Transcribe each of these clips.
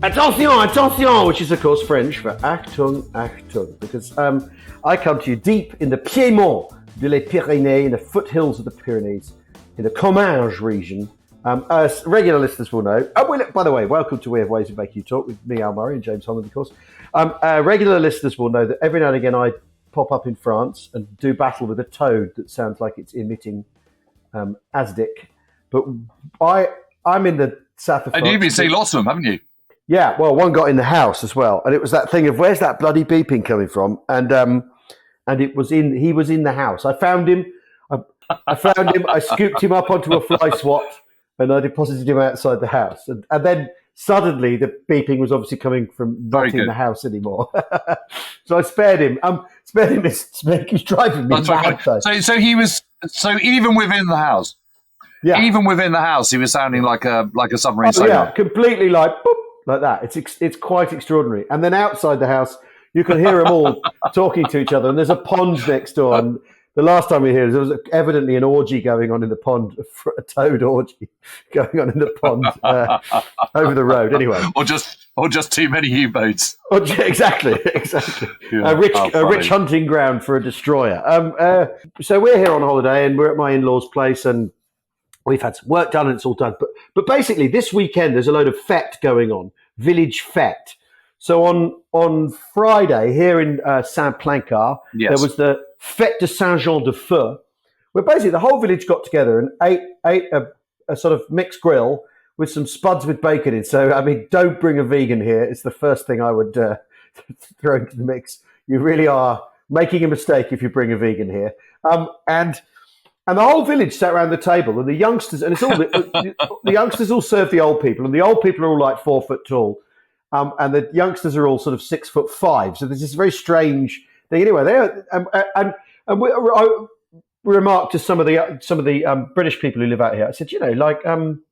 Attention, attention, which is of course French for Achtung, Achtung, because I come to you deep in the Piedmont de les Pyrenees, in the foothills of the Pyrenees, in the Comminges region. As regular listeners will know, by the way, welcome to We Have Ways of Making You Talk with me, Al Murray, and James Holland, of course. Regular listeners will know that every now and again I pop up in France and do battle with a toad that sounds like it's emitting Azdic. But I'm in the south of France. And you've been seeing lots of them, haven't you? Yeah, well, one got in the house as well, and it was that thing of where's that bloody beeping coming from? And he was in the house. I found him. I found him. I scooped him up onto a fly swat, and I deposited him outside the house. And then suddenly the beeping was obviously coming from not in the house anymore. So I spared him. Spared him. He was driving me mad. So he was. So even within the house. Yeah. Even within the house, he was sounding like a submarine sailor. Yeah, completely like boop, like that. It's quite extraordinary. And then outside the house, you can hear them all talking to each other. And there's a pond next door. And the last time we were here, there was evidently an orgy going on in the pond, a toad orgy going on in the pond over the road. Anyway, or just too many U-boats. Exactly. Yeah, a rich hunting ground for a destroyer. So we're here on holiday, and we're at my in-laws' place, and we've had some work done and it's all done. But basically this weekend there's a load of fête going on, village fête. So on Friday here in Saint-Plancard, there was the Fête de Saint-Jean-de-Feu, where basically the whole village got together and ate a sort of mixed grill with some spuds with bacon in. So, I mean, don't bring a vegan here. It's the first thing I would throw into the mix. You really are making a mistake if you bring a vegan here. And the whole village sat around the table, and the youngsters, and it's all the youngsters all serve the old people, and the old people are all like 4 foot tall, and the youngsters are all sort of 6'5". So there's this very strange thing. Anyway, I remarked to some of the British people who live out here. I said, it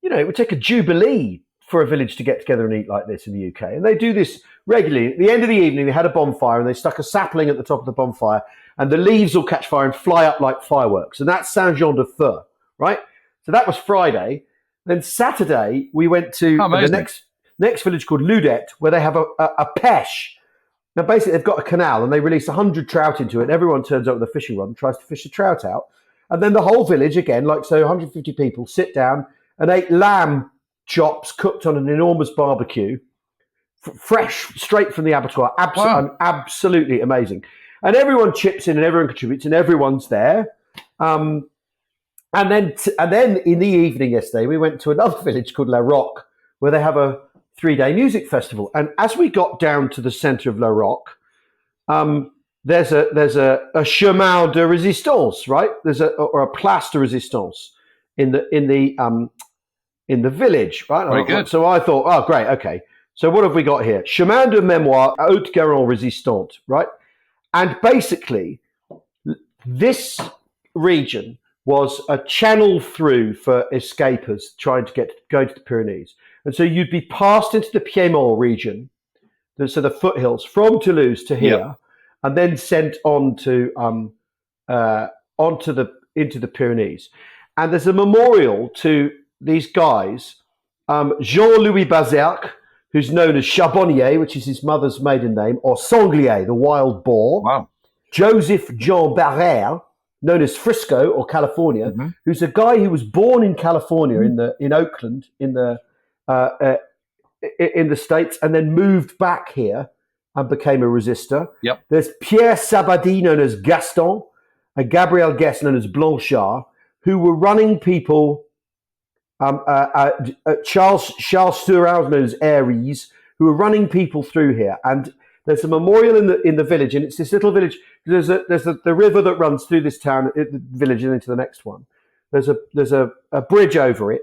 would take a jubilee for a village to get together and eat like this in the UK, and they do this regularly. At the end of the evening, they had a bonfire, and they stuck a sapling at the top of the bonfire. And the leaves will catch fire and fly up like fireworks. And that's Saint-Jean-de-Feu, right? So that was Friday. Then Saturday, we went to the next village called Ludette, where they have a pêche. Now, basically, they've got a canal, and they release 100 trout into it. And everyone turns up with a fishing rod and tries to fish the trout out. And then the whole village, again, 150 people, sit down and ate lamb chops cooked on an enormous barbecue, fresh, straight from the abattoir. Absolutely amazing. And everyone chips in and everyone contributes and everyone's there. And then in the evening yesterday, we went to another village called Larroque, where they have a 3-day music festival. And as we got down to the centre of Larroque, there's a chemin de résistance, right? There's a place de résistance in the village, right? Very good. So I thought, oh, great, okay. So what have we got here? Chemin de mémoire Haute-Garonne résistante, right? And basically, this region was a channel through for escapers trying to go to the Pyrenees. And so you'd be passed into the Piedmont region, so the foothills, from Toulouse to here, and then sent on to into the Pyrenees. And there's a memorial to these guys, Jean-Louis Bazerque, who's known as Charbonnier, which is his mother's maiden name, or Sanglier, the wild boar. Wow. Joseph Jean Barrère, known as Frisco or California, who's a guy who was born in California in Oakland in the States, and then moved back here and became a resistor. Yep. There's Pierre Sabadie, known as Gaston, and Gabriel Guest, known as Blanchard, who were running people. Charles Sturau, known as Aries, who were running people through here, and there's a memorial in the village, and it's this little village. There's the river that runs through this town, the village, and into the next one. There's a bridge over it,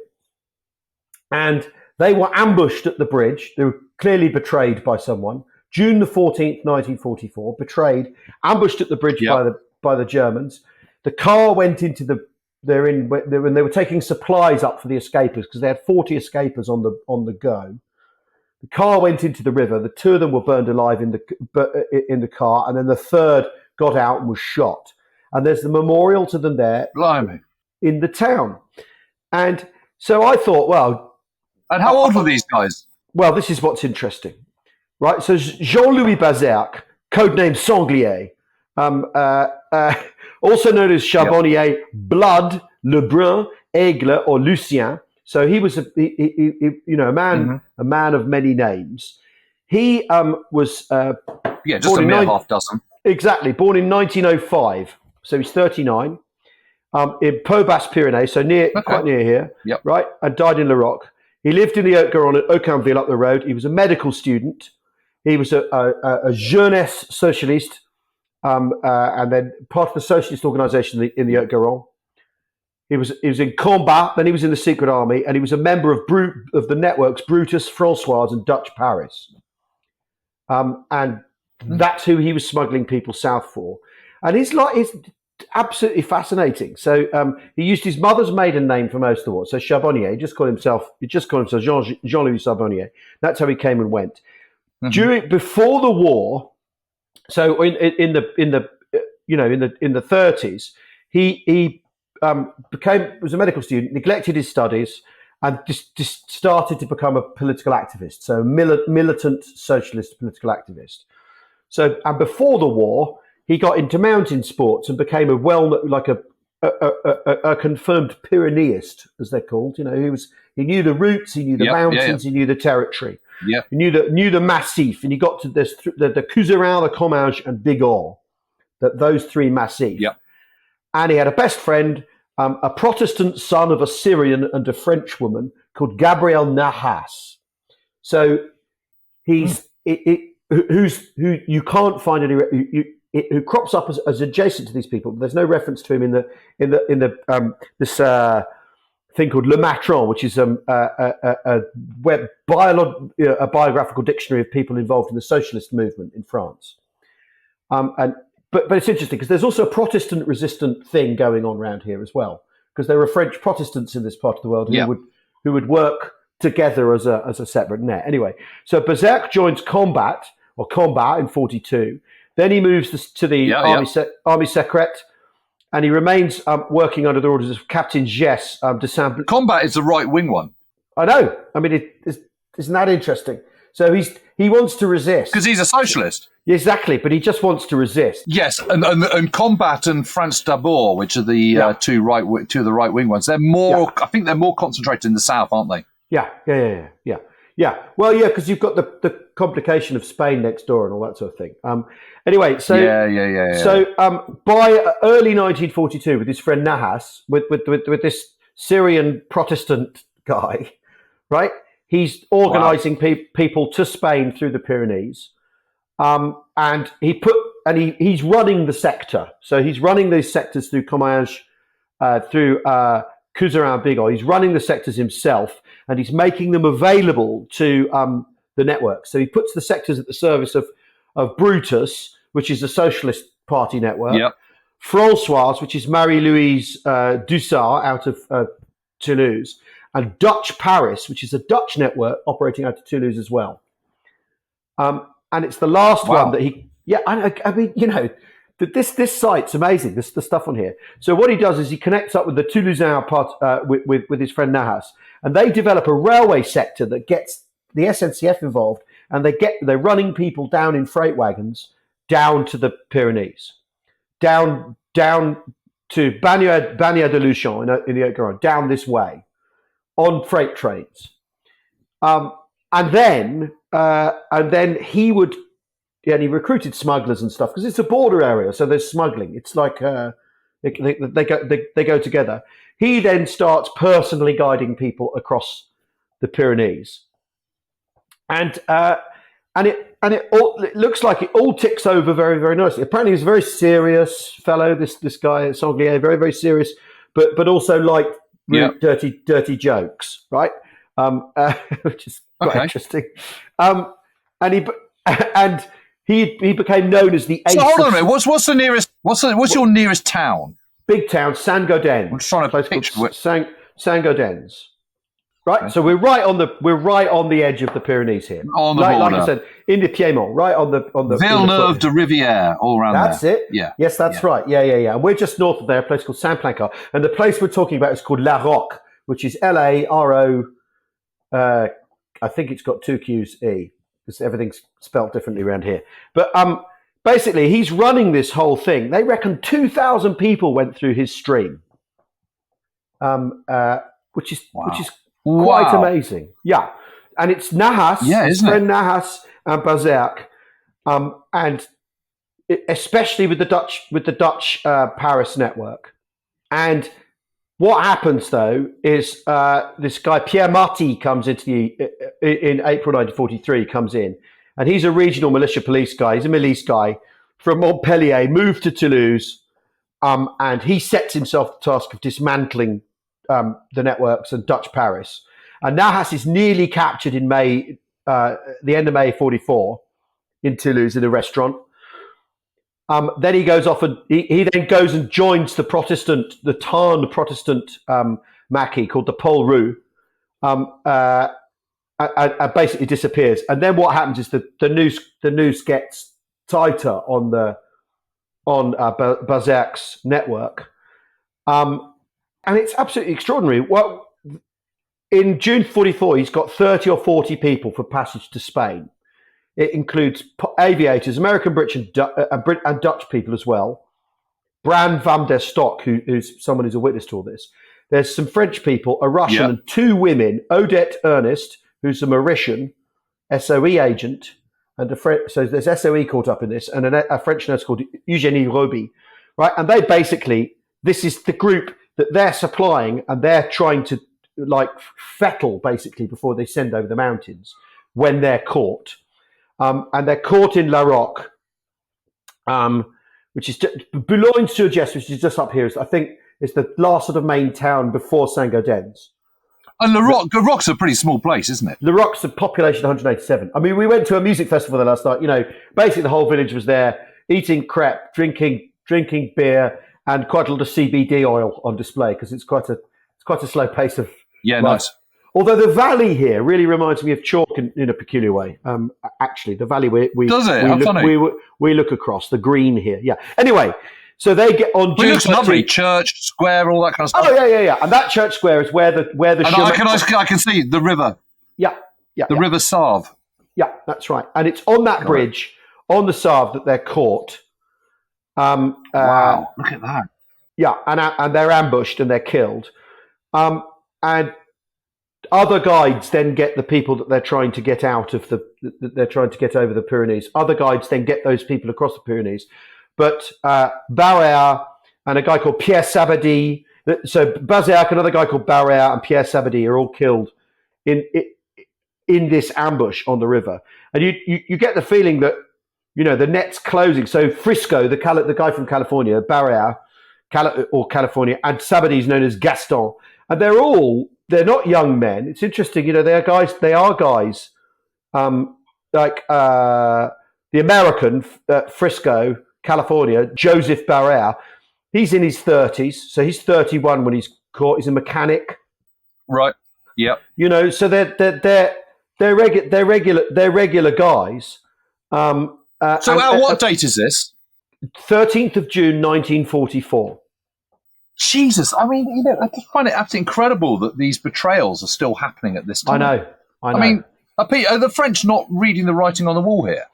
and they were ambushed at the bridge. They were clearly betrayed by someone. June the 14th, 1944, betrayed, ambushed at the bridge by the Germans. The car went into when they were taking supplies up for the escapers, because they had 40 escapers on the go. The car went into the river. The 2 of them were burned alive in the car, and then the 3rd got out and was shot. And there's the memorial to them there. Blimey. In the town. And so I thought, well... And how old were these guys? well, this is what's interesting, right? So Jean-Louis Bazerque, codename Sanglier, also known as Charbonnier, Blood, Lebrun, Aigle, or Lucien. So he was a man of many names. He was just a mere half dozen. Exactly, born in 1905. So he's 39. In Pau-Basses Pyrenees, so quite near here, right? And died in Larroque. He lived in the Haute-Garonne at Aucunville up the road. He was a medical student. He was a jeunesse socialiste, and then part of the socialist organisation in the Haute-Garonne. He was in combat, then he was in the secret army, and he was a member of the networks Brutus, Françoise, and Dutch Paris. And that's who he was smuggling people south for. And it's absolutely fascinating. So he used his mother's maiden name for most of it. So Charbonnier, he just called himself Jean-Louis Charbonnier. That's how he came and went. Before the war, so in the 30s, he was a medical student, neglected his studies, and just started to become a political activist. So militant socialist political activist. So, and before the war, he got into mountain sports and became a confirmed Pyreneest, as they're called. You know, he knew the routes, he knew the mountains, he knew the territory. Yeah, he knew the massif, and he got to this the Couserin, the Comminges, and Bigorre, those three massifs. Yeah, and he had a best friend, a Protestant son of a Syrian and a French woman called Gabriel Nahas. So he's who you can't find any. Who crops up as adjacent to these people. There's no reference to him in this thing called Le Matron, which is a biographical dictionary of people involved in the socialist movement in France. But it's interesting because there's also a Protestant resistant thing going on around here as well, because there are French Protestants in this part of the world who would work together as a separate net. Anyway, so Bazerque joins Combat in 1942. Then he moves to the Army Secret, and he remains working under the orders of Captain Jess de Saint. Combat is the right-wing one. I know. I mean, isn't that interesting? So he wants to resist. Because he's a socialist. Exactly, but he just wants to resist. Yes, and Combat and France d'Abord, which are the two of the right-wing ones, they're more. I think they're more concentrated in the south, aren't they? Yeah. Well, because you've got the complication of Spain next door and all that sort of thing. Anyway, so So by early 1942, with his friend Nahas, with this Syrian Protestant guy, right? He's organising people to Spain through the Pyrenees, and he's running the sector. So he's running these sectors through Comminges, through Couserin, Bigorre. He's running the sectors himself, and he's making them available to the network. So he puts the sectors at the service of Brutus, which is a Socialist Party network, Françoise, which is Marie-Louise Dussart out of Toulouse, and Dutch Paris, which is a Dutch network operating out of Toulouse as well. And it's the last one that he... Yeah, I mean, you know, this site's amazing, the stuff on here. So what he does is he connects up with the Toulousain part with his friend Nahas, and they develop a railway sector that gets the SNCF involved, and they're running people down in freight wagons down to the Pyrenees, down to Bagnères de Luchon in the Haute-Garonne, down this way on freight trains, and then he would. Yeah, and he recruited smugglers and stuff because it's a border area, so there's smuggling. It's like they go together. He then starts personally guiding people across the Pyrenees, and it looks like it all ticks over very, very nicely. Apparently, he's a very serious fellow. This guy Sanglier, very, very serious, but also liked dirty jokes, right? Which is quite interesting. He became known as the ace. So hold on a minute. What's the nearest? What's your nearest town? Big town, Saint-Gaudens. I'm trying to picture it. Saint-Gaudens. Right, so we're right on the edge of the Pyrenees here. On the border, like I said, in the Piedmont, right on the Villeneuve de Rivière, all around there. That's it. Yeah. Yes, that's right. Yeah. And we're just north of there, a place called Saint-Plancard, and the place we're talking about is called Larroque, which is Larroque. I think it's got two Q's, E, because everything's spelled differently around here. But basically, he's running this whole thing. They reckon 2,000 people went through his stream, which is quite amazing. Yeah, and it's Nahas, his friend Nahas and Bazerk, and especially with the Dutch Paris network. And what happens though is this guy Pierre Marty comes in April 1943. Comes in, and he's a regional militia police guy. He's a milice guy from Montpellier, moved to Toulouse, and he sets himself the task of dismantling the networks and Dutch Paris. And Nahas is nearly captured in May, the end of May 44, in Toulouse in a restaurant. Then he goes off and he then goes and joins the Tarn Protestant Maquis called the Pole Roux, and basically disappears. And then what happens is the noose gets tighter on Bazerk's network, and it's absolutely extraordinary. Well, in June 44, he's got 30 or 40 people for passage to Spain. It includes aviators, American, British, and Dutch people as well. Brand van der Stok, who's someone who's a witness to all this. There's some French people, a Russian, and two women, Odette Ernest, who's a Mauritian SOE agent, and so there's SOE caught up in this, and a French nurse called Eugénie Roby, right? And they basically, this is the group that they're supplying, and they're trying to fettle basically before they send over the mountains when they're caught. And they're caught in Larroque, which is Boulogne-sur-Gesse, which is just up here. I think it's the last sort of main town before Saint-Gaudens. And Larroque's a pretty small place, isn't it? Larroque's a population of 187. I mean, we went to a music festival there last night. You know, basically the whole village was there, eating crepe, drinking beer, and quite a lot of CBD oil on display because it's quite a slow pace of life. Nice. Although the valley here really reminds me of Chalk in a peculiar way. Actually, the valley we look across, the green here. Yeah. Anyway, so they get on. It looks lovely. Church, square, all that kind of stuff. Oh yeah. And that church square is where the. I can see the river. Yeah. The River Save. Yeah, that's right. And it's on that bridge on the Save that they're caught. Wow! Look at that. Yeah, and they're ambushed and they're killed. And other guides then get the people that they're trying to get out of they're trying to get over the Pyrenees. Other guides then get those people across the Pyrenees. But Barrère and a guy called Pierre Sabadie, so Bazerk, another guy called Barrère, and Pierre Sabadie are all killed in this ambush on the river. And you get the feeling that, you know, the net's closing. So Frisco, the guy from California, Barrère, or California, and Sabadie is known as Gaston. And they're not young men. It's interesting, you know, they are guys like the American, Frisco, California, Joseph Barrère. He's in his 30s, so he's 31 when he's caught. He's a mechanic. Right. Yep. You know, so they're regular guys. So what date is this? 13th of June, 1944. Jesus, I mean, you know, I just find it absolutely incredible that these betrayals are still happening at this time. I know. I mean, are the French not reading the writing on the wall here?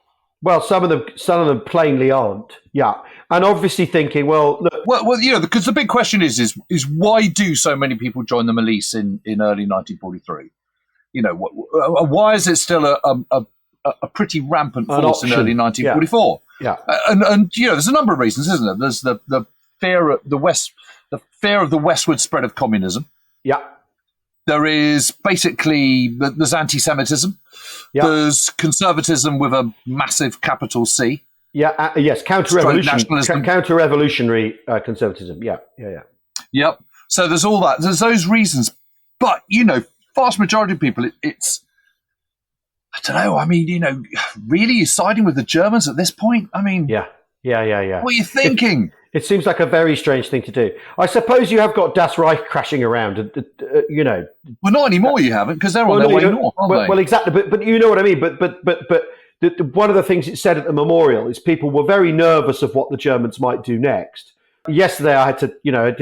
Well, some of them plainly aren't. Yeah, and obviously thinking, well, look. Well, you know, because the big question is why do so many people join the milice in early 1943? You know, why is it still a pretty rampant force in early 1944? Yeah. And you know, there's a number of reasons, isn't there? There's the fear of the westward spread of communism. Yeah. There is basically there's anti-Semitism. Yeah. There's conservatism with a massive capital C. Yeah. Yes. Counter-revolutionary conservatism. Yeah. Yep. So there's all that. There's those reasons, but you know, vast majority of people, it's. I don't know. I mean, you know, really, you're siding with the Germans at this point? I mean, yeah. What are you thinking? It seems like a very strange thing to do. I suppose you have got Das Reich crashing around, you know. Well, not anymore. You haven't, because they're on their way north, aren't they? Well, exactly. But you know what I mean. But one of the things it said at the memorial is people were very nervous of what the Germans might do next. Yesterday, I had to, you know,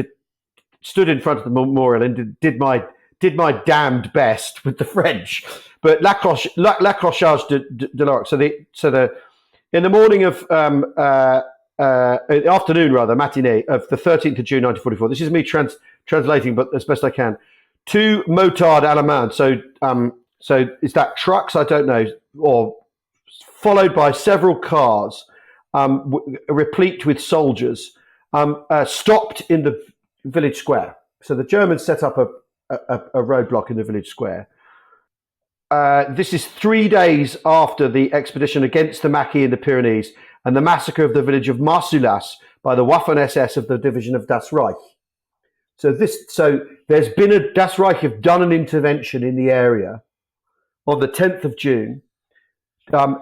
stood in front of the memorial and did my did my damned best with the French, but l'accrochage de Larroque. So in the morning of afternoon rather, matinee of the 13th of June 1944. This is me translating, but as best I can. 2 motards allemands. So is that trucks? I don't know, or followed by several cars, replete with soldiers, stopped in the village square. So the Germans set up a roadblock in the village square. This is 3 days after the expedition against the Maquis in the Pyrenees and the massacre of the village of Marsoulas by the Waffen-SS of the division of Das Reich. So there's been Das Reich have done an intervention in the area on the 10th of June. Even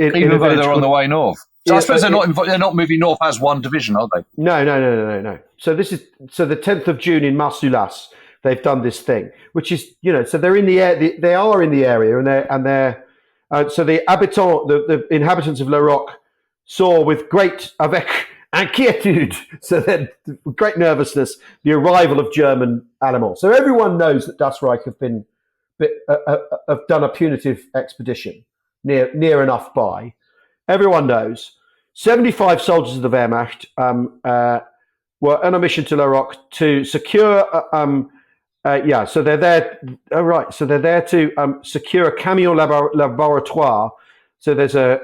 though they're on the way north. So I suppose they're not moving north as one division, are they? No. So the 10th of June in Marsoulas, they've done this thing, which is, so they're in the air. They are in the area, so the habitants, the inhabitants of Larroque, saw with avec inquiétude, so then great nervousness, the arrival of German Allemands. So everyone knows that Das Reich have done a punitive expedition near enough by. Everyone knows. 75 soldiers of the Wehrmacht were on a mission to Larroque to secure. So they're there. Oh, right. So they're there to secure a camion laboratoire. So there's a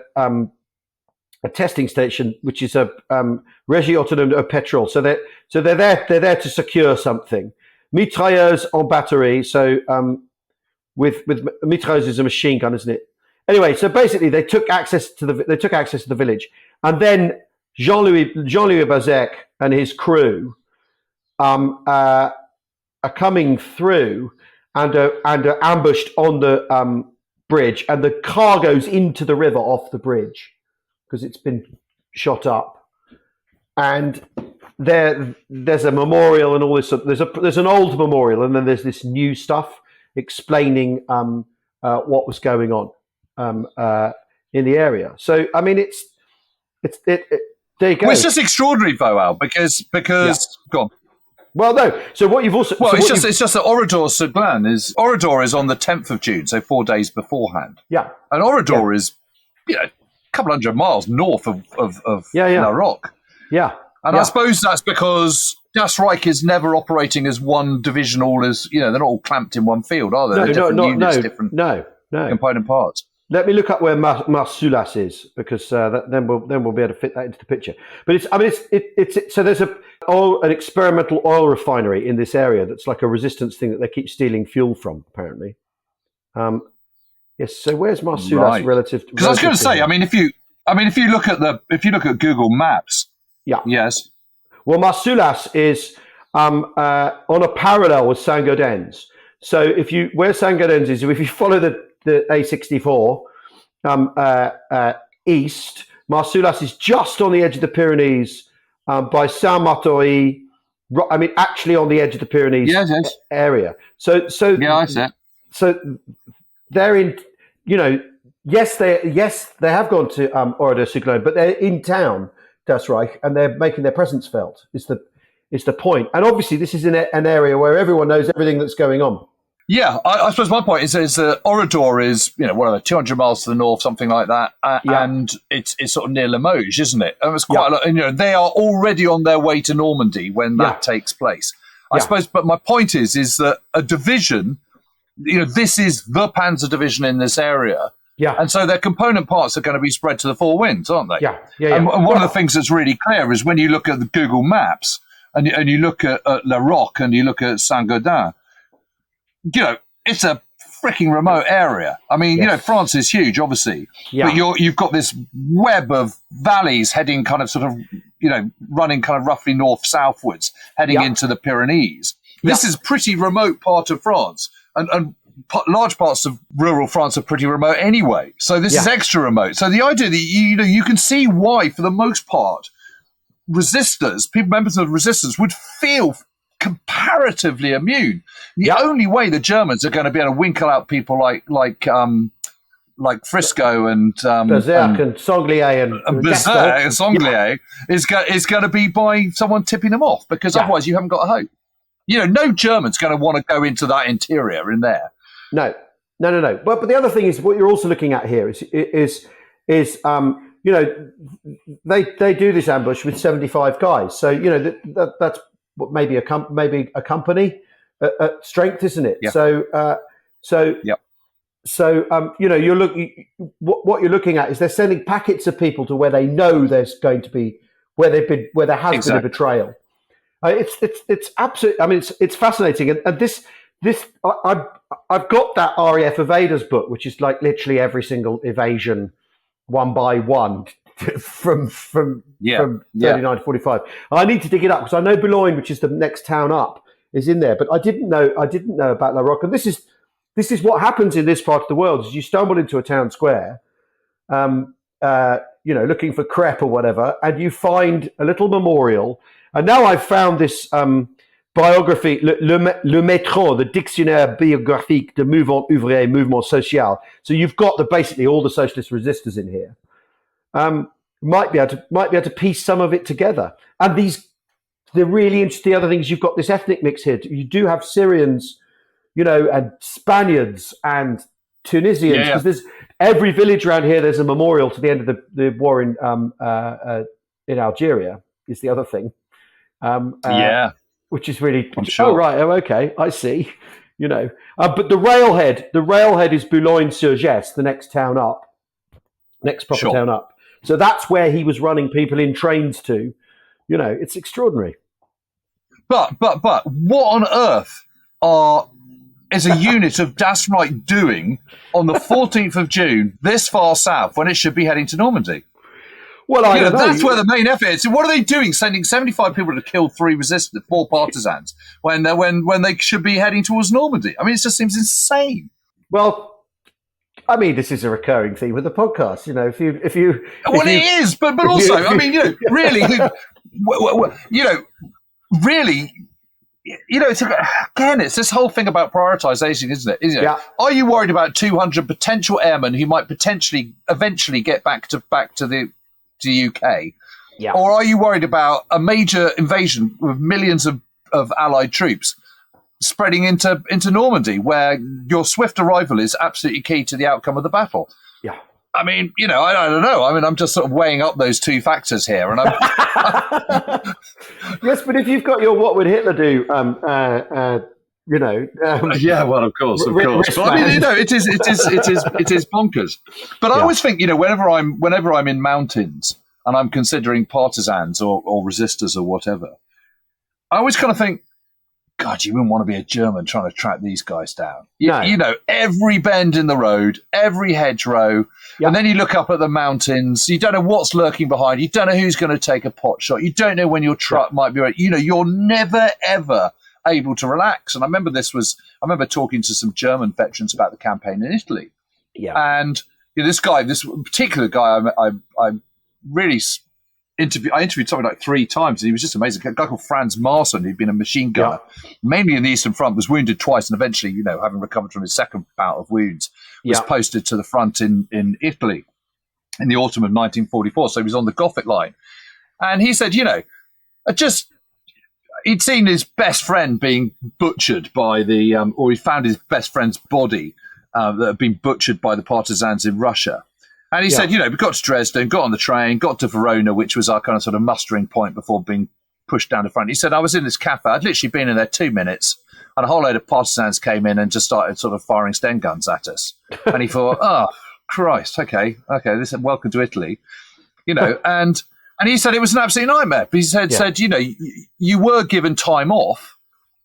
testing station, which is a Régie Autonome de Pétrole. So they're there to secure something. Mitrailleuse en batterie. So with mitrailleuse is a machine gun, isn't it? Anyway, so basically they took access to the village, and then Jean-Louis Bazec and his crew are coming through and are ambushed on the bridge, and the car goes into the river off the bridge because it's been shot up. And there's a memorial and all this. There's an old memorial, and then there's this new stuff explaining what was going on in the area. So I mean, it's there you go. Well, it's just extraordinary, Voal, because go on. Well, no. So what you've also it's just that Oradour-sur-Glane is on the 10th of June, so 4 days beforehand. Yeah, and Oradour is a couple hundred miles north of Larroque. Yeah, and I suppose that's because Das Reich is never operating as one division, they're not all clamped in one field, are they? No. Component parts. Let me look up where Marsoulas is, because then we'll be able to fit that into the picture. But so there's an experimental oil refinery in this area that's like a resistance thing that they keep stealing fuel from, apparently. Yes. So where's Marsoulas relative? Because I was going to say, if you look at Google Maps, yes. Well, Marsoulas is on a parallel with Saint-Gaudens. So where Saint-Gaudens is, if you follow the A64 east, Marsoulas is just on the edge of the Pyrenees by Saint-Martin. Actually on the edge of the Pyrenees area. So I see. So they're in. Yes, they have gone to Oradour-sur-Glane, but they're in town, Das Reich, and they're making their presence felt. Is the point? And obviously, this is an area where everyone knows everything that's going on. Yeah, I suppose my point is that Oradour is, 200 miles to the north, something like that, and it's sort of near Limoges, isn't it? And it's quite a lot. And, they are already on their way to Normandy when that takes place. I suppose, but my point is that a division, this is the Panzer division in this area, and so their component parts are going to be spread to the four winds, aren't they? Yeah. And one of the things that's really clear is when you look at the Google Maps and you look at Larroque and you look at Saint-Gaudens. It's a freaking remote area. France is huge, obviously, but you've got this web of valleys heading kind of sort of, running kind of roughly north-southwards, heading into the Pyrenees. This is a pretty remote part of France, and large parts of rural France are pretty remote anyway. So this is extra remote. So the idea that, you can see why, for the most part, members of resistance would feel comparatively immune. The only way the Germans are going to be able to winkle out people like Frisco and Berserk and Sanglier and Berserk and Sanglier is going to be by someone tipping them off, because otherwise you haven't got a hope. No German's going to want to go into that interior in there. No. But the other thing is what you're also looking at here is they do this ambush with 75 guys. So that's what maybe a company at strength, isn't it? Yeah. What you're looking at is they're sending packets of people to where they know there's going to be where there has been a betrayal. It's absolutely. I mean, it's fascinating, and this I've got that RAF Evaders book, which is like literally every single evasion, one by one, from 39 to 45. I need to dig it up because I know Boulogne, which is the next town up, is in there, but I didn't know about Larroque, and this is what happens in this part of the world: is you stumble into a town square, looking for crepe or whatever, and you find a little memorial. And now I've found this biography, le Métron, the Dictionnaire biographique de mouvement ouvrier, mouvement social. So you've got basically all the socialist resistors in here. Might be able to piece some of it together. And the really interesting other things, you've got this ethnic mix here. You do have Syrians, and Spaniards and Tunisians, because there's every village around here. There's a memorial to the end of the war in Algeria. Is the other thing. Which is really. I'm sure. Oh right. Oh okay. I see. But the railhead is Boulogne-sur-Gesse, the next town up, next proper town up. So that's where he was running people in trains to. It's extraordinary. But what on earth is a unit of Das Reich doing on the 14th of June this far south when it should be heading to Normandy? Well, I don't know. That's where the main effort is. So what are they doing, sending 75 people to kill 4 partisans when they should be heading towards Normandy? I mean, it just seems insane. Well, I mean, this is a recurring theme with the podcast. It is, but also, I mean, really, it's this whole thing about prioritization, isn't it? Yeah. Are you worried about 200 potential airmen who might potentially eventually get back to the UK? Yeah. Or are you worried about a major invasion with millions of Allied troops spreading into Normandy, where your swift arrival is absolutely key to the outcome of the battle? Yeah. I mean, I don't know. I mean, I'm just sort of weighing up those two factors here, and I'm. Yes, but if you've got your "What would Hitler do?" Yeah, well, of course. But I mean, it is bonkers. But I always think, whenever I'm in mountains and I'm considering partisans or resistors or whatever, I always kind of think, God, you wouldn't want to be a German trying to track these guys down. Every bend in the road, every hedgerow, and then you look up at the mountains. You don't know what's lurking behind. You don't know who's going to take a pot shot. You don't know when your truck might be ready. You're never ever able to relax. And I remember talking to some German veterans about the campaign in Italy. Yeah. And this particular guy, I really I interviewed something like 3 times, and he was just amazing. A guy called Franz Marson, who'd been a machine gunner, mainly in the Eastern Front, was wounded twice, and eventually, having recovered from his second bout of wounds, was posted to the front in Italy in the autumn of 1944. So he was on the Gothic line. And he said, he'd seen his best friend being butchered by or he found his best friend's body that had been butchered by the partisans in Russia. And he said, we got to Dresden, got on the train, got to Verona, which was our kind of sort of mustering point before being pushed down the front. He said, I was in this cafe. I'd literally been in there 2 minutes, and a whole load of partisans came in and just started sort of firing Sten guns at us. And he thought, oh, Christ, okay, this is welcome to Italy. And he said it was an absolute nightmare. He said, you were given time off,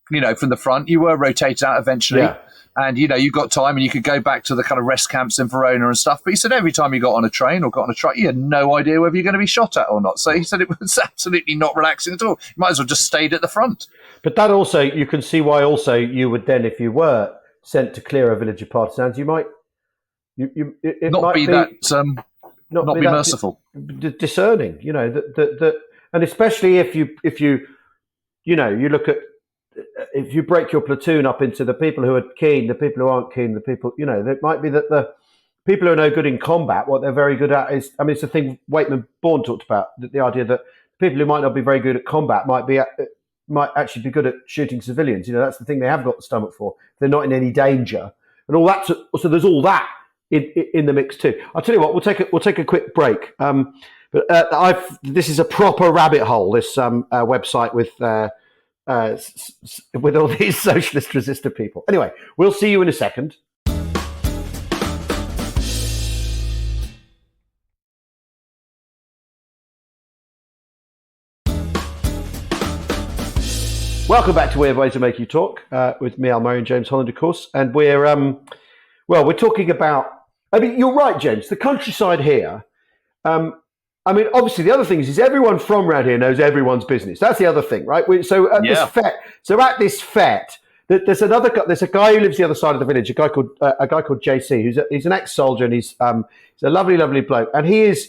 from the front. You were rotated out eventually. Yeah. And, you got time and you could go back to the kind of rest camps in Verona and stuff. But he said every time you got on a train or got on a truck, you had no idea whether you're going to be shot at or not. So he said it was absolutely not relaxing at all. You might as well just stayed at the front. But that also, you can see why also you would then, if you were sent to clear a village of partisans, you might... Not be merciful. Discerning, and especially if you look at, if you break your platoon up into the people who are keen, the people who aren't keen, the people, it might be that the people who are no good in combat, what they're very good at is, it's the thing Waitman Bourne talked about, the idea that people who might not be very good at combat might be might actually be good at shooting civilians. That's the thing they have got the stomach for. They're not in any danger, and all that. So there's all that in the mix too. I'll tell you what. We'll take a quick break. But this is a proper rabbit hole. This website with all these socialist resistant people. Anyway, we'll see you in a second. Welcome back to Weird Ways to Make You Talk with me, Al Murray, and James Holland, of course. And we're talking about. I mean, you're right, James. The countryside here. Obviously, the other thing is everyone from around here knows everyone's business. That's the other thing, right? This fete, there's a guy who lives the other side of the village. A guy called JC, he's an ex-soldier, and he's a lovely, lovely bloke. And he's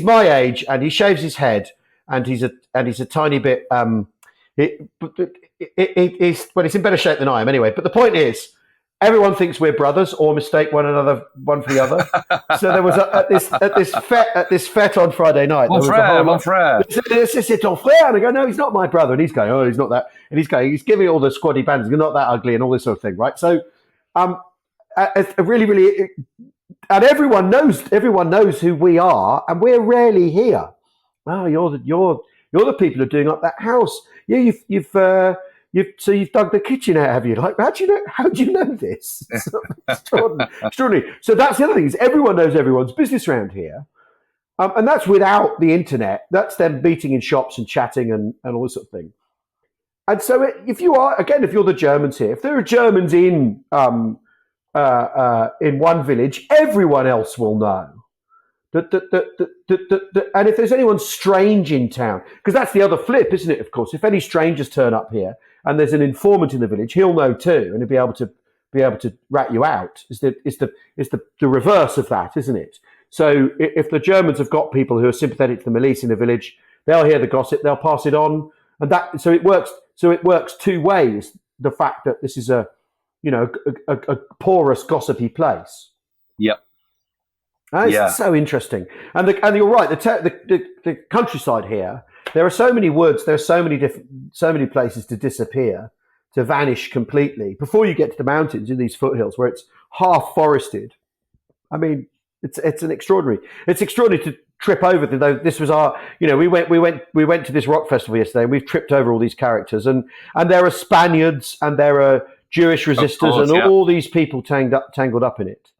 my age, and he shaves his head, and he's a tiny bit. He's in better shape than I am, anyway. But the point is, everyone thinks we're brothers or mistake one another one for the other. So there was at this fete on Friday night. Mon frère. C'est ton frère. And I go, no, he's not my brother. And he's going, oh, he's not that. And he's giving all the squaddy bands. You're not that ugly and all this sort of thing, right? So, really, really, and everyone knows who we are, and we're rarely here. Oh, you're the people who are doing up that house. Yeah, you've dug the kitchen out, have you? Like, how do you know this? Extraordinary. So that's the other thing, is everyone knows everyone's business around here. And that's without the internet. That's them meeting in shops and chatting and all this sort of thing. And so if you're the Germans here, if there are Germans in one village, everyone else will know. And if there's anyone strange in town, because that's the other flip, isn't it? Of course, if any strangers turn up here and there's an informant in the village, he'll know too, and he'll be able to rat you out. It's the reverse of that, isn't it? So if the Germans have got people who are sympathetic to the milice in a village, they'll hear the gossip, they'll pass it on, and so it works. So it works two ways. The fact that this is a porous, gossipy place. Yep. It's so interesting, and you're right. The countryside here, there are so many woods, there are so many places to disappear, to vanish completely before you get to the mountains in these foothills where it's half forested. I mean, it's extraordinary. It's extraordinary to trip over. Though this was our, we went to this rock festival yesterday, and we've tripped over all these characters, and there are Spaniards, and there are Jewish resistors, and all these people tangled up in it.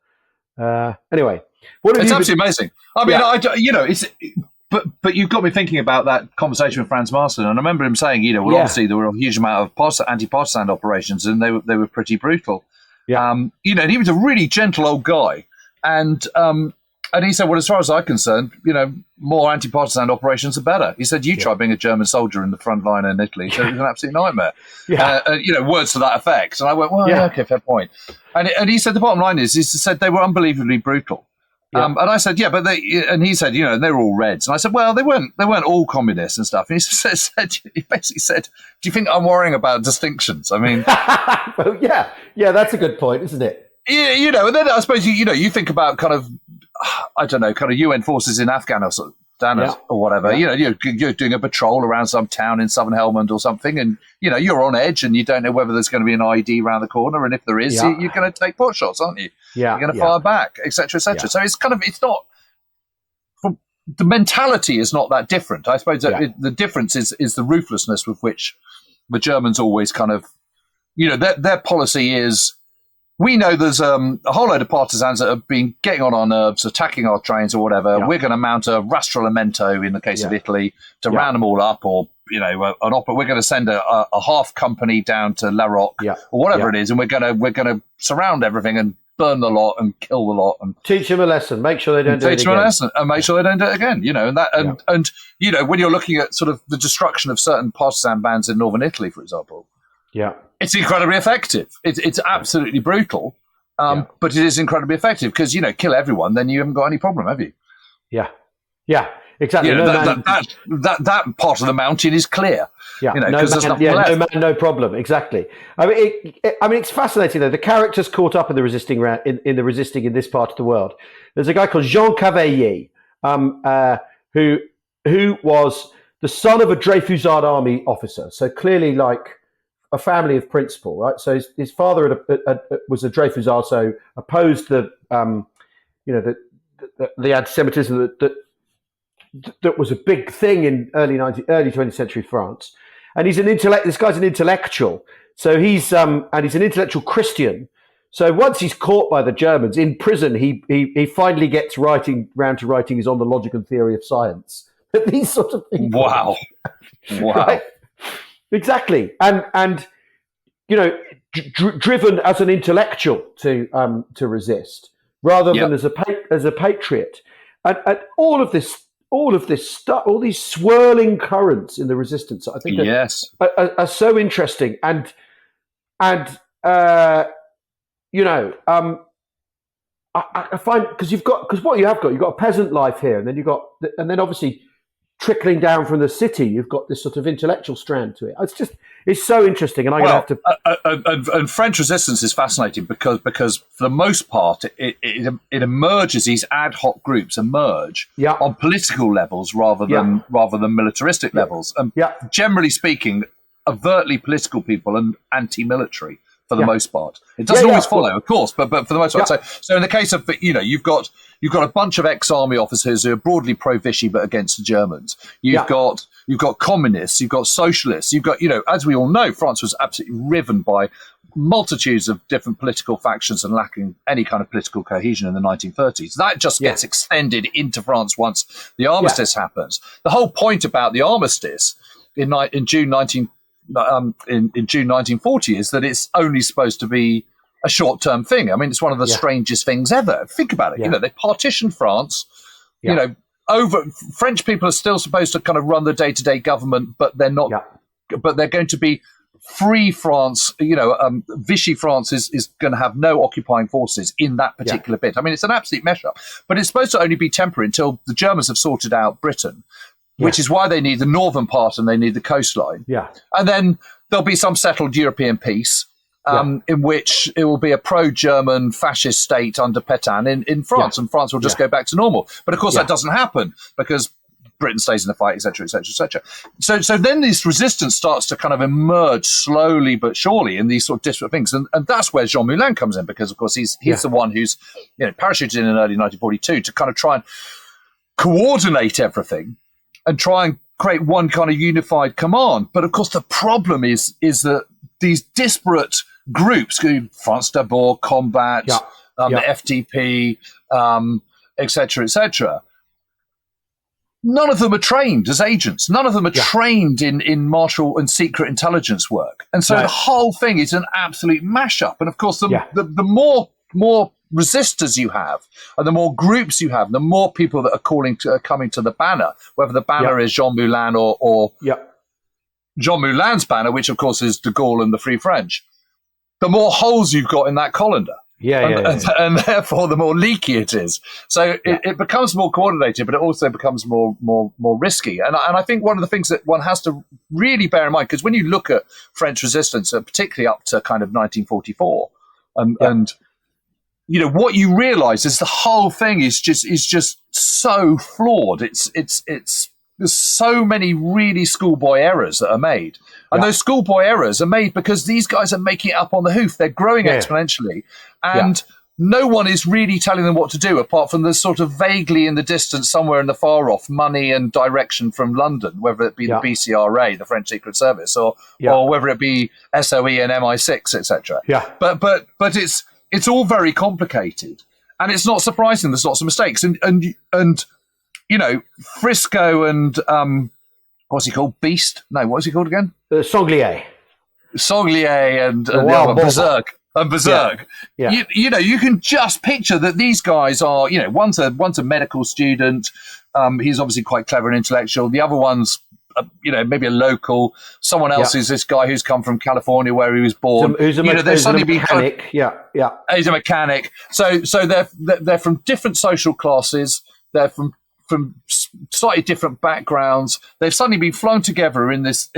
Anyway. It's absolutely amazing. I mean, but you've got me thinking about that conversation with Franz Marston, and I remember him saying, obviously there were a huge amount of anti-partisan operations, and they were pretty brutal. Yeah. And he was a really gentle old guy, and he said, well, as far as I'm concerned, more anti-partisan operations are better. He said, you try being a German soldier in the front line in Italy, so it was an absolute nightmare. Words to that effect. And I went, well, okay, fair point. And he said the bottom line is he said they were unbelievably brutal. Yeah. And I said, and he said, they were all Reds. And I said, well, they weren't all communists and stuff. And he basically said, do you think I'm worrying about distinctions? I mean, well, yeah, that's a good point, isn't it? Yeah, and then I suppose you think about kind of UN forces in Afghanistan or whatever. Yeah. You're doing a patrol around some town in southern Helmand or something, and you're on edge, and you don't know whether there's going to be an ID around the corner, and if there is, you're going to take pot shots, aren't you? Yeah, you're going to fire back, etc., etc. So it's it's not. The mentality is not that different. I suppose the difference is the ruthlessness with which the Germans always kind of, their policy is. We know there's a whole load of partisans that have been getting on our nerves, attacking our trains or whatever. Yeah. We're going to mount a rastrellamento in the case of Italy to round them all up, or we're going to send a half company down to Larroque or whatever it is, and we're going to surround everything and burn the lot and kill the lot and teach them a lesson. Make sure they don't do it again. Teach them a lesson and make sure they don't do it again. And when you're looking at sort of the destruction of certain partisan bands in northern Italy, for example. Yeah. It's incredibly effective. It's absolutely brutal, but it is incredibly effective because, kill everyone, then you haven't got any problem, have you? Yeah. Yeah, exactly. That part of the mountain is clear. Yeah, no man, no problem. Exactly. I mean, it's fascinating though. The characters caught up in the resisting in this part of the world. There's a guy called Jean Cavalier, who was the son of a Dreyfusard army officer. So clearly, like a family of principle, right? So his father was a Dreyfusard, so opposed the anti-Semitism that was a big thing in early 20th century France. And he's this guy's an intellectual. So he's an intellectual Christian. So once he's caught by the Germans in prison, he finally gets round to writing his On the Logic and Theory of Science. These sort of things. Wow. Right? Exactly. And driven as an intellectual to resist rather than as a patriot. And all of this stuff, all these swirling currents in the resistance, I think are so interesting. I find because what you've got a peasant life here, and then obviously trickling down from the city, you've got this sort of intellectual strand to it. It's so interesting, and I'm going to have to. And French resistance is fascinating because for the most part, it emerges. These ad hoc groups emerge on political levels rather than militaristic levels. And generally speaking, overtly political people and anti-military. For the most part, it doesn't always follow, of course, but for the most part. So in the case of you've got a bunch of ex-army officers who are broadly pro-Vichy but against the Germans. You've got communists, you've got socialists, you've got as we all know, France was absolutely riven by multitudes of different political factions and lacking any kind of political cohesion in the 1930s. That just gets extended into France once the armistice happens. The whole point about the armistice in June 1940 is that it's only supposed to be a short-term thing. I mean, it's one of the strangest things ever. Think about it. They partitioned France. French people are still supposed to kind of run the day-to-day government, but they're not. But they're going to be free France. Vichy France is going to have no occupying forces in that particular bit. I mean, it's an absolute mess up. But it's supposed to only be temporary until the Germans have sorted out Britain. Which is why they need the northern part and they need the coastline. And then there'll be some settled European peace in which it will be a pro-German fascist state under Pétain in France, and France will just go back to normal. But of course that doesn't happen because Britain stays in the fight, etc., etc., etc. So then this resistance starts to kind of emerge slowly but surely in these sort of disparate things. And that's where Jean Moulin comes in because, of course, he's the one who's parachuted in early 1942 to kind of try and coordinate everything and try and create one kind of unified command. But of course, the problem is that these disparate groups, France d'Abord, Combat, the FDP, etc., none of them are trained as agents. None of them are trained in martial and secret intelligence work. And so the whole thing is an absolute mashup. And of course, the more resistors you have, and the more groups you have, the more people that are coming to the banner, whether the banner is Jean Moulin or Jean Moulin's banner, which of course is de Gaulle and the Free French, the more holes you've got in that colander. And therefore the more leaky it is. So it becomes more coordinated, but it also becomes more risky. And I think one of the things that one has to really bear in mind, because when you look at French resistance, particularly up to kind of 1944, and what you realize is the whole thing is just so flawed. There's so many really schoolboy errors that are made. And those schoolboy errors are made because these guys are making it up on the hoof. They're growing exponentially. And no one is really telling them what to do apart from the sort of vaguely in the distance, somewhere in the far off, money and direction from London, whether it be the BCRA, the French Secret Service, or whether it be SOE and MI6, etc. But it's all very complicated, and it's not surprising there's lots of mistakes. And Frisco and what's he called? Beast? No, what was he called again? Sanglier and Berserk. And Berserk. You can just picture that these guys are, one's a medical student. He's obviously quite clever and intellectual. The other one's maybe a local. Someone else is this guy who's come from California where he was born. Who's a mechanic. He's a mechanic. So they're from different social classes. They're from slightly different backgrounds. They've suddenly been flung together in this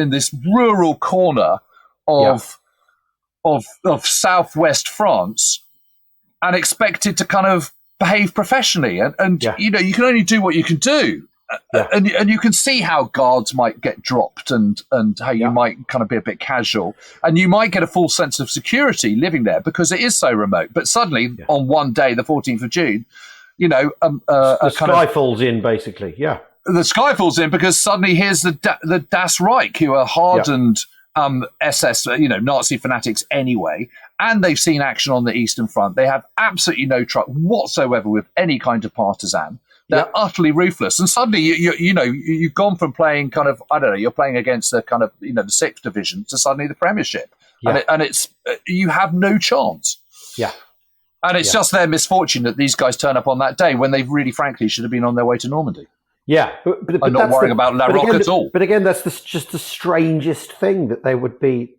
rural corner of southwest France and expected to kind of behave professionally. And you can only do what you can do. and you can see how guards might get dropped and how you might kind of be a bit casual, and you might get a false sense of security living there because it is so remote. But suddenly, on one day, the 14th of June, the sky falls in, basically. Yeah, the sky falls in because suddenly here's the Das Reich, who are hardened SS, Nazi fanatics anyway, and they've seen action on the Eastern Front. They have absolutely no truck whatsoever with any kind of partisan. They're utterly ruthless, and suddenly you've gone from playing kind of, I don't know, you're playing against the kind of the 6th Division to suddenly the Premiership, and it's you have no chance. Yeah. And it's just their misfortune that these guys turn up on that day when they really, frankly, should have been on their way to Normandy. Yeah, but I'm not worrying about Larroque at all. But again, that's just the strangest thing that they would be,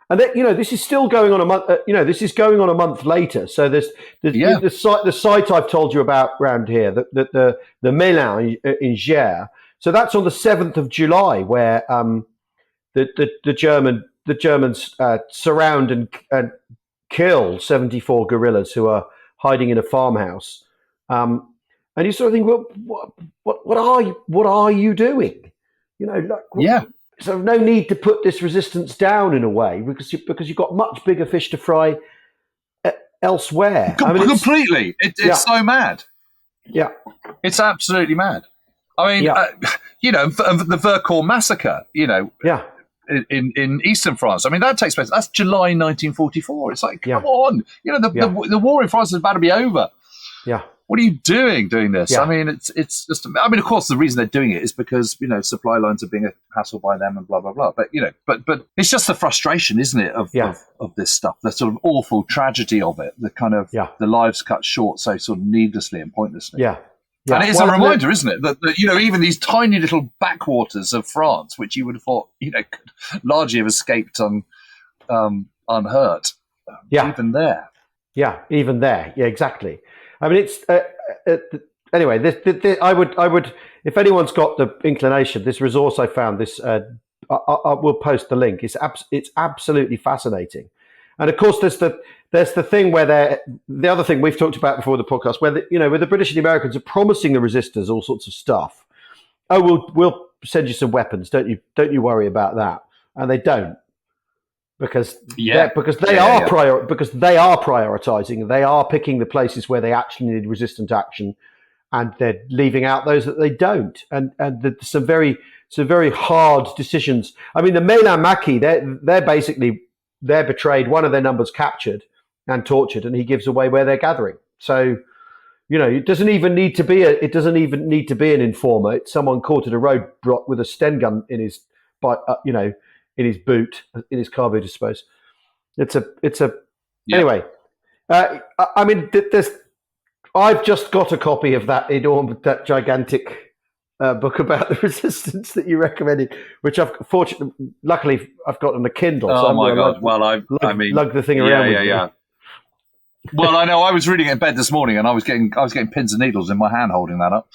and this is still going on a month. This is going on a month later. So there's the site I've told you about around here, the Mélin in Gers. So that's on the 7th of July, where the Germans surround and kill 74 guerrillas who are hiding in a farmhouse. And you sort of think, well, what are you doing? So no need to put this resistance down in a way because you've got much bigger fish to fry elsewhere. Completely, it's so mad. Yeah, it's absolutely mad. I mean, the Vercors massacre. In Eastern France. I mean, that takes place. That's July 1944. It's like, come on. The war in France is about to be over. Yeah. What are you doing this? Yeah. I mean, it's just. I mean, of course, the reason they're doing it is because supply lines are being hassled by them and blah blah blah. But but it's just the frustration, isn't it, of this stuff? The sort of awful tragedy of it. The kind of the lives cut short so sort of needlessly and pointlessly. Yeah. Yeah. And it's a reminder, isn't it, that even these tiny little backwaters of France, which you would have thought could largely have escaped unhurt, even there. Yeah, even there. Yeah, exactly. I mean, it's anyway. I would, if anyone's got the inclination, this resource I found, I will post the link. It's absolutely fascinating, and of course, there's the thing where the other thing we've talked about before the podcast, where where the British and the Americans are promising the resistors all sorts of stuff. Oh, we'll send you some weapons. Don't you worry about that, and they don't. Because they are prioritizing. They are picking the places where they actually need resistant action, and they're leaving out those that they don't. And there's some very hard decisions. I mean, the Mélin Maquis, they're betrayed. One of their numbers captured and tortured, and he gives away where they're gathering. So it doesn't even need to be an informer. It's someone caught at a roadblock with a Sten gun in his in his boot, in his car boot, I suppose. Anyway. I mean, I've just got a copy of that gigantic book about the resistance that you recommended, which luckily I've got on the Kindle. Oh so my God! Lug the thing around. Yeah. Well, I know I was reading it in bed this morning, and I was getting pins and needles in my hand holding that up.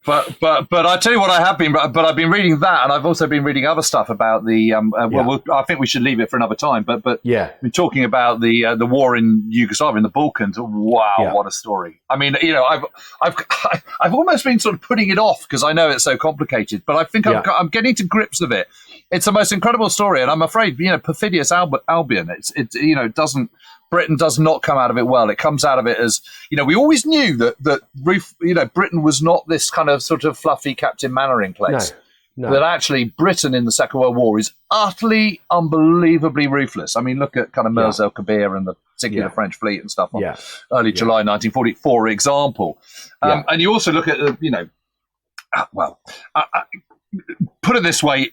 But I tell you what, I've been reading that, and I've also been reading other stuff about the. I think we should leave it for another time. But we're talking about the war in Yugoslavia, in the Balkans. Wow, what a story! I mean, I've almost been sort of putting it off because I know it's so complicated. But I think I'm getting to grips with it. It's the most incredible story, and I'm afraid perfidious Albion. Britain does not come out of it well. It comes out of it as, we always knew that Britain was not this kind of sort of fluffy Captain Mannering place. No. That actually Britain in the Second World War is utterly, unbelievably ruthless. I mean, look at kind of Mers El Kabir and particularly the French fleet and stuff on early July 1940, for example. And you also look at, put it this way,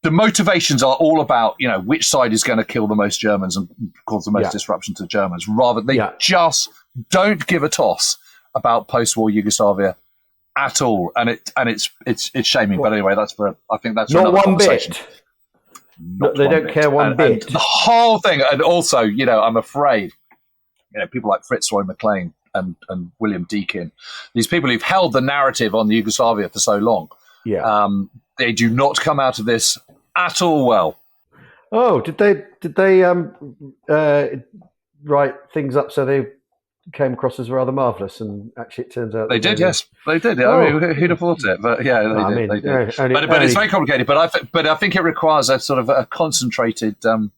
the motivations are all about, which side is going to kill the most Germans and cause the most disruption to the Germans. Rather, they just don't give a toss about post-war Yugoslavia at all, and it's shaming. But anyway, I think that's not another one conversation. Bit. They don't care one bit. And the whole thing, and also, I'm afraid, people like Fitzroy MacLean and William Deakin, these people who've held the narrative on Yugoslavia for so long. They do not come out of this at all well. Oh, did they write things up so came across as rather marvellous, and actually it turns out they did. Yes, they did. Oh. I mean, who'd have thought it? But yeah, they did. Yeah, but it's very complicated. But I think it requires a sort of a concentrated, a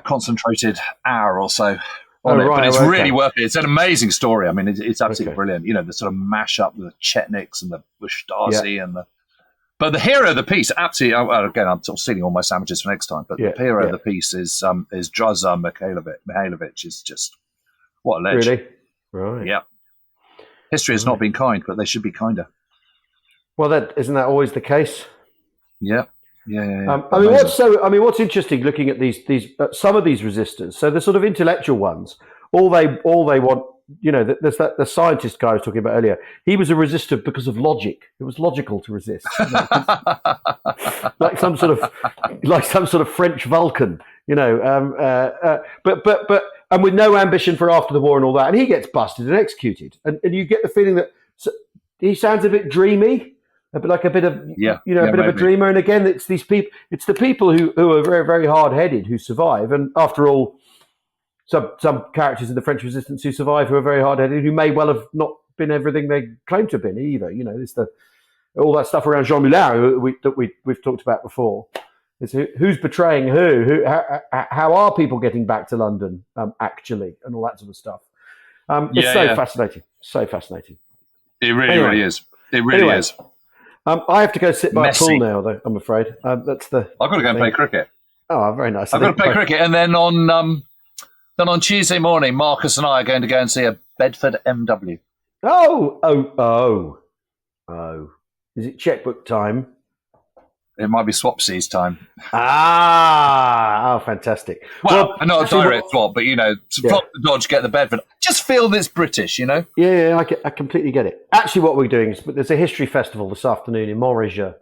concentrated hour or so on it. But it's really worth it. It's an amazing story. I mean, it's absolutely brilliant. You know, the sort of mash up with the Chetniks and the Stasi and the. But the hero of the piece, absolutely. Again, I'm sort of stealing all my sandwiches for next time. But the hero of the piece is Draza Mihailovic. Is just what a legend. Really, right? Yeah. History has not been kind, but they should be kinder. Well, isn't that always the case? Yeah. I mean, what's interesting looking at these some of these resistors. So the sort of intellectual ones, all they want. You know, there's the scientist guy I was talking about earlier. He was a resistor because of logic. It was logical to resist, you know, like some sort of French Vulcan. You know, but and with no ambition for after the war and all that. And he gets busted and executed. And you get the feeling that he sounds a bit dreamy, a bit of a dreamer. And again, it's these people. It's the people who are very, very hard-headed who survive. And after all. Some characters in the French Resistance who survive who are very hard-headed, who may well have not been everything they claim to have been either. You know, it's all that stuff around Jean Moulin that we've talked about before. It's who's betraying who how are people getting back to London actually, and all that sort of stuff. It's fascinating, so fascinating. It really is. It really is. I have to go sit by a pool now, though. I'm afraid I've got to go and play cricket. Oh, very nice. I've got to play cricket, and then on Tuesday morning, Marcus and I are going to go and see a Bedford MW. Oh. Is it checkbook time? It might be swapsies time. Fantastic. Well, not a direct swap, but, you know, flop the Dodge, get the Bedford. Just feel this British, you know? Yeah, I completely get it. Actually, what we're doing is there's a history festival this afternoon in Montréal.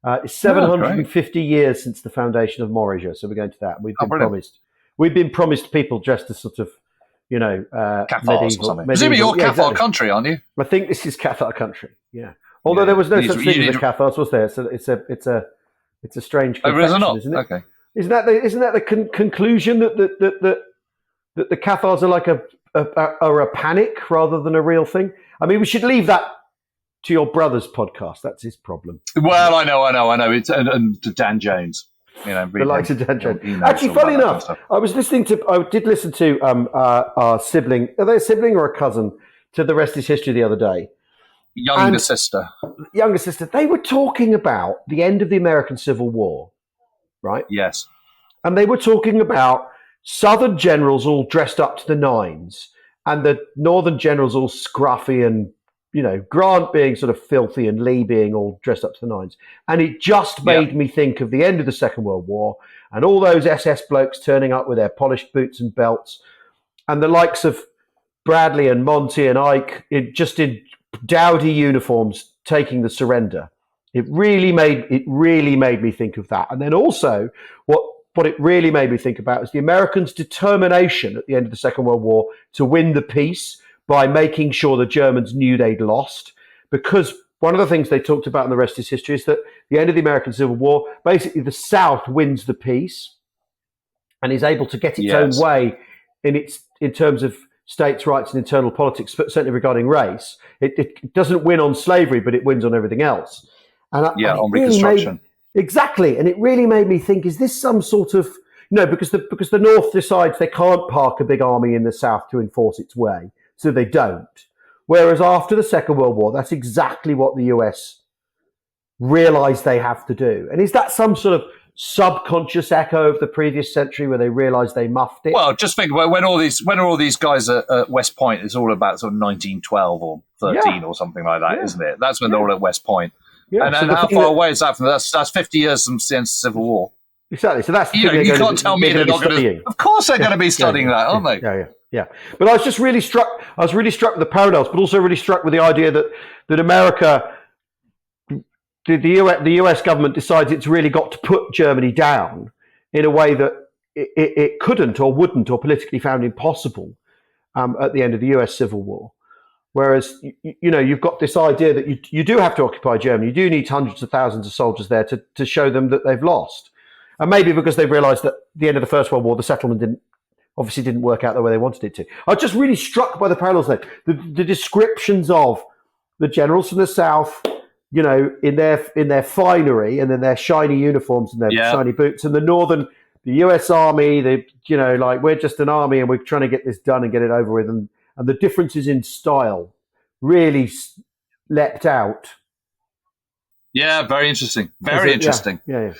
It's 750 years since the foundation of Montréal, so we're going to that. We've been promised people dressed as sort of, you know, Cathars or something. Presumably you're Cathar country, aren't you? I think this is Cathar country. Yeah. Although there was no such thing as a Cathars, was there? So it's a strange confection, isn't it? Okay. Isn't that the conclusion that the Cathars are like a panic rather than a real thing? I mean, we should leave that to your brother's podcast. That's his problem. Well, I know. It's and to Dan Jones. You know, the likes of Dan Jones. Actually, funny enough, I did listen to our sibling. Are they a sibling or a cousin to The Rest Is History the other day? Younger sister. They were talking about the end of the American Civil War, right? Yes. And they were talking about Southern generals all dressed up to the nines and the Northern generals all scruffy and, you know, Grant being sort of filthy and Lee being all dressed up to the nines. And it just made me think of the end of the Second World War and all those SS blokes turning up with their polished boots and belts and the likes of Bradley and Monty and Ike in dowdy uniforms taking the surrender. It really made me think of that. And then also what it really made me think about is the Americans' determination at the end of the Second World War to win the peace by making sure the Germans knew they'd lost. Because one of the things they talked about in The Rest Is History is that the end of the American Civil War, basically the South wins the peace and is able to get its own way in terms of states' rights and internal politics, but certainly regarding race. It doesn't win on slavery, but it wins on everything else. And on Reconstruction. Exactly. And it really made me think, is this some sort of, because the North decides they can't park a big army in the South to enforce its way, so they don't. Whereas after the Second World War, that's exactly what the US realised they have to do. And is that some sort of subconscious echo of the previous century where they realised they muffed it? Well, just think when all these guys at West Point, it's all about sort of 1912 or 13 or something like that, isn't it? That's when they're all at West Point. Yeah. And how far away is that from that? That's 50 years since the end of the Civil War. Exactly. So that's you can't tell me they're not going to. Of course, they're going to be studying that, aren't they? Yeah. But I was just really struck. I was really struck with the parallels, but also really struck with the idea that America, the US government decides it's really got to put Germany down in a way that it couldn't or wouldn't or politically found impossible at the end of the US Civil War. Whereas, you've got this idea that you do have to occupy Germany. You do need hundreds of thousands of soldiers there to show them that they've lost. And maybe because they've realised that at the end of the First World War, the settlement didn't obviously didn't work out the way they wanted it to. I was just really struck by the parallels there. The descriptions of the generals from the South, you know, in their finery and then their shiny uniforms and their shiny boots, and the US Army, like, we're just an army and we're trying to get this done and get it over with, and the differences in style really leapt out. Yeah, very interesting. Very interesting. Yeah.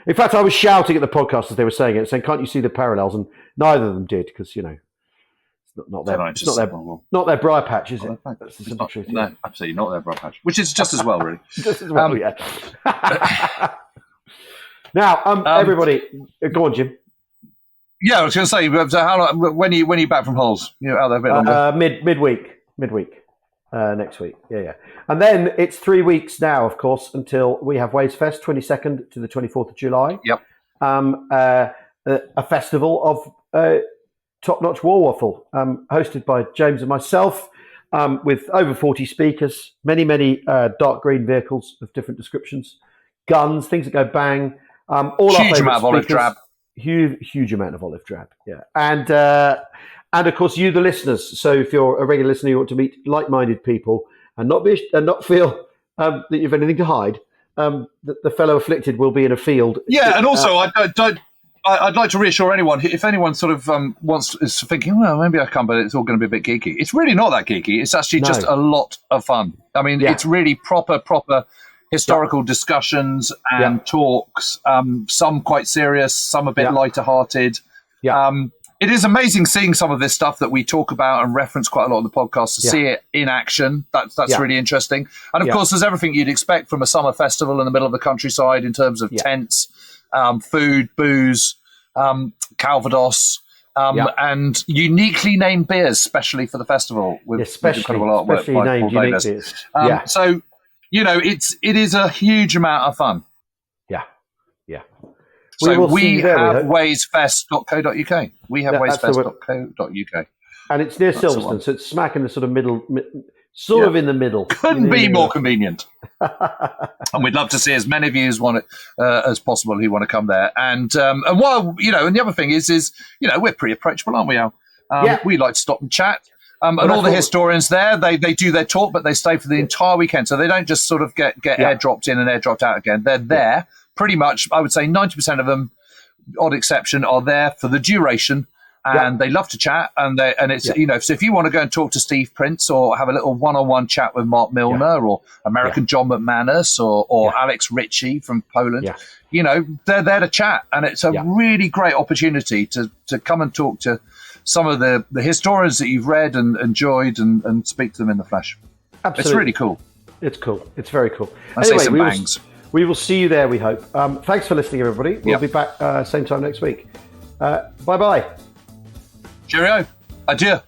In fact, I was shouting at the podcast as they were saying it, saying, "Can't you see the parallels?" And neither of them did, because, you know, it's not their briar patch, is it? That's the simple truth. No, absolutely not their briar patch, which is just as well, really. Just as well, yeah. Now, everybody, go on, Jim. Yeah, I was going to say, so how long, when are you back from Hulls? You're out there a bit longer? Midweek. Next week, yeah. And then it's 3 weeks now, of course, until we have Waves Fest, 22nd to the 24th of July. Yep. A festival of top-notch war waffle, hosted by James and myself, with over 40 speakers, many dark green vehicles of different descriptions, guns, things that go bang. Huge amount of olive drab. Huge amount of olive drab, yeah. And of course, you, the listeners. So if you're a regular listener, you want to meet like-minded people and not feel that you've anything to hide. The fellow afflicted will be in a field. Yeah, and also I'd like to reassure anyone, if anyone sort of is thinking, well, maybe I come, but it's all going to be a bit geeky. It's really not that geeky. It's actually just a lot of fun. I mean, it's really proper historical discussions and talks. Some quite serious, some a bit lighter-hearted. Yeah. It is amazing seeing some of this stuff that we talk about and reference quite a lot on the podcast, to see it in action. That's really interesting. And of course, there's everything you'd expect from a summer festival in the middle of the countryside in terms of tents, food, booze, Calvados, and uniquely named beers, especially for the festival. With incredible artwork by Paul Davis. Beers. So, you know, it is a huge amount of fun. Yeah. So we have waysfest.co.uk. We have waysfest.co.uk. And it's near Silverstone, so it's smack in the sort of middle, sort of in the middle. Couldn't be more convenient. And we'd love to see as many of you as possible who want to come there. And while, you know, and the other thing is, you know, we're pretty approachable, aren't we, Al? We like to stop and chat. And all the historians there, they do their talk, but they stay for the entire weekend. So they don't just sort of get airdropped in and airdropped out again. They're there. Pretty much, I would say 90% of them, odd exception, are there for the duration, and they love to chat. And it's you know, so if you want to go and talk to Steve Prince or have a little one-on-one chat with Mark Milner or American John McManus or Alex Ritchie from Poland, you know, they're there to chat, and it's a really great opportunity to come and talk to some of the historians that you've read and enjoyed and speak to them in the flesh. Absolutely. It's really cool. It's cool. It's very cool. Say some bangs. We will see you there, we hope. Thanks for listening, everybody. We'll be back same time next week. Bye-bye. Cheerio. Adieu.